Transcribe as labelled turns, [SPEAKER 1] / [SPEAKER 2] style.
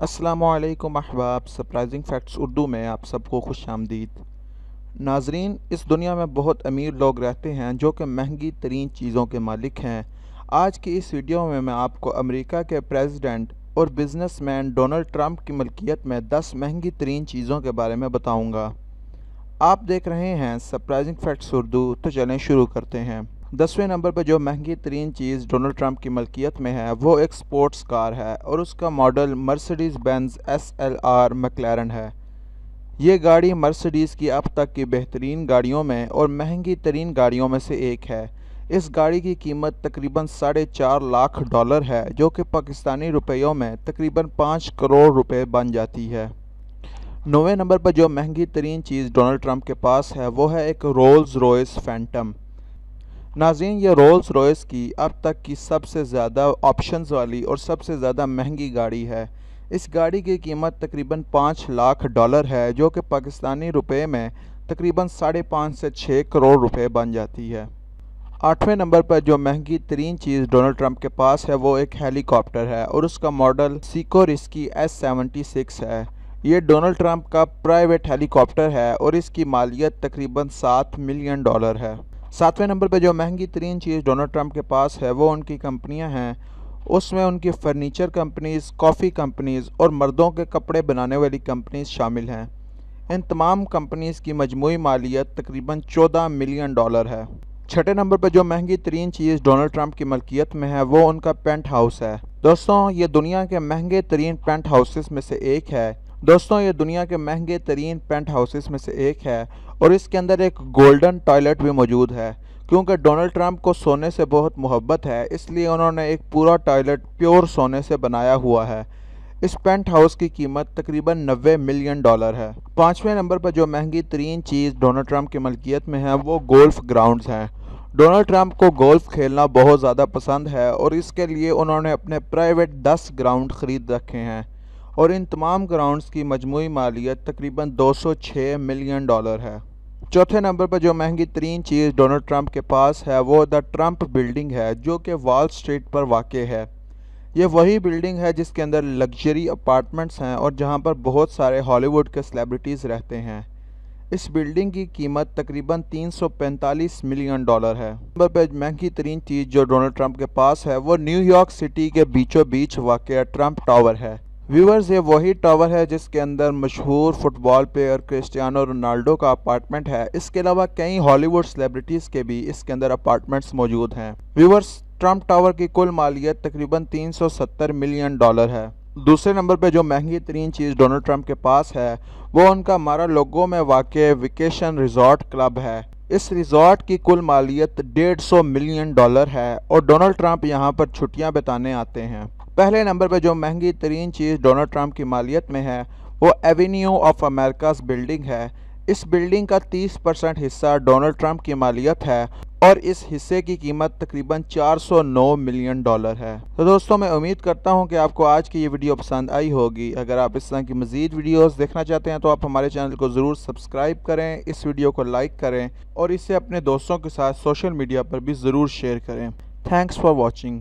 [SPEAKER 1] अस्सलामुअलैकुम अहबाब। Surprising facts Urdu में आप सबको खुश आमदीद। नाजरीन, इस दुनिया में बहुत अमीर लोग रहते हैं जो कि महंगी तरीन चीज़ों के मालिक हैं। आज की इस वीडियो में मैं आपको अमेरिका के प्रेसिडेंट और बिजनेसमैन डोनाल्ड ट्रंप की मलकियत में 10 महंगी तरीन चीज़ों के बारे में बताऊंगा। आप देख रहे हैं सरप्राइजिंग फैक्ट्स उर्दू, तो चलें शुरू करते हैं। 10वें नंबर पर जो महंगी तरीन चीज़ डोनाल्ड ट्रंप की मलकियत में है वो एक स्पोर्ट्स कार है और उसका model Mercedes Benz SLR McLaren है। ये गाड़ी मर्सिडीज़ की अब तक की बेहतरीन गाड़ियों में और महंगी तरीन गाड़ियों में से एक है। इस गाड़ी की कीमत तकरीबन $4.5 लाख है, जो कि पाकिस्तानी रुपयों में तकरीबन 5 करोड़ रुपए बन जाती है। 9वें नंबर पर जो महंगी तरीन चीज़ डोनाल्ड ट्रंप के पास है वो है एक रोल्स रॉयस फैंटम। नाज़रीन, ये रोल्स रॉयस की अब तक की सबसे ज़्यादा ऑप्शंस वाली और सबसे ज़्यादा महंगी गाड़ी है। इस गाड़ी की कीमत तकरीबन $5 लाख है, जो कि पाकिस्तानी रुपए में तकरीबन 5.5 से 6 करोड़ रुपए बन जाती है। 8वें नंबर पर जो महंगी तरीन चीज़ डोनाल्ड ट्रंप के पास है वो एक हेलीकॉप्टर है और उसका मॉडल सिकोरिस्की S76 है। ये डोनाल्ड ट्रंप का प्राइवेट हेलीकॉप्टर है और इसकी मालियत तकरीबन $7 मिलियन है। 7वें नंबर पर जो महंगी तरीन चीज़ डोनाल्ड ट्रंप के पास है वो उनकी कंपनियां हैं। उसमें उनकी फर्नीचर कंपनीज़, कॉफ़ी कंपनीज़ और मर्दों के कपड़े बनाने वाली कंपनीज़ शामिल हैं। इन तमाम कंपनीज़ की मजमूई मालियत तकरीबन $14 मिलियन है। 6ठे नंबर पर जो महंगी तरीन चीज़ डोनाल्ड ट्रंप की मलकियत में है वो उनका पेंट हाउस है। दोस्तों, ये दुनिया के महंगे तरीन पेंट हाउसेस में से एक है। और इसके अंदर एक गोल्डन टॉयलेट भी मौजूद है। क्योंकि डोनाल्ड ट्रंप को सोने से बहुत मोहब्बत है, इसलिए उन्होंने एक पूरा टॉयलेट प्योर सोने से बनाया हुआ है। इस पेंट हाउस की कीमत तकरीबन $90 मिलियन है। 5वें नंबर पर जो महंगी तरीन चीज़ डोनाल्ड ट्रंप की मलकियत में है वो गोल्फ ग्राउंड्स हैं। डोनाल्ड ट्रंप को गोल्फ खेलना बहुत ज़्यादा पसंद है और इसके लिए उन्होंने अपने प्राइवेट 10 ग्राउंड ख़रीद रखे हैं और इन तमाम ग्राउंड्स की मजमूई मालियत तकरीबन $206 मिलियन है। चौथे नंबर पर जो महंगी तरीन चीज़ डोनाल्ड ट्रंप के पास है वो द ट्रंप बिल्डिंग है, जो कि वॉल स्ट्रीट पर वाक़ है। ये वही बिल्डिंग है जिसके अंदर लग्जरी अपार्टमेंट्स हैं और जहां पर बहुत सारे हॉलीवुड के सेलिब्रिटीज़ रहते हैं। इस बिल्डिंग की कीमत तकरीबन $345 मिलियन है। नंबर पर महंगी तरीन चीज़ जो डोनाल्ड ट्रंप के पास है वो न्यूयॉर्क सिटी के बीचों बीच वाक़ ट्रंप टावर है। व्यूअर्स, ये वही टावर है जिसके अंदर मशहूर फुटबॉल प्लेयर क्रिस्टियानो रोनाल्डो का अपार्टमेंट है। इसके अलावा कई हॉलीवुड सेलिब्रिटीज़ के भी इसके अंदर अपार्टमेंट्स मौजूद हैं। व्यूअर्स, ट्रंप टावर की कुल मालियत तकरीबन $370 मिलियन है। दूसरे नंबर पे जो महंगी तरीन चीज़ डोनाल्ड ट्रंप के पास है वो उनका मारा लोगो में वाक़ वेकेशन रिजॉर्ट क्लब है। इस रिजॉर्ट की कुल मालियत $150 मिलियन है और डोनाल्ड ट्रंप यहाँ पर छुट्टियाँ बिताने आते हैं। पहले नंबर पर जो महंगी तरीन चीज़ डोनाल्ड ट्रंप की मालियत में है वो एवेन्यू ऑफ अमेरिकास बिल्डिंग है। इस बिल्डिंग का 30% हिस्सा डोनाल्ड ट्रंप की मालियत है और इस हिस्से की कीमत तकरीबन $409 मिलियन है। तो दोस्तों, मैं उम्मीद करता हूं कि आपको आज की ये वीडियो पसंद आई होगी। अगर आप इस तरह की मज़ीद वीडियोस देखना चाहते हैं तो आप हमारे चैनल को ज़रूर सब्सक्राइब करें, इस वीडियो को लाइक करें और इसे अपने दोस्तों के साथ सोशल मीडिया पर भी ज़रूर शेयर करें। Thanks for watching.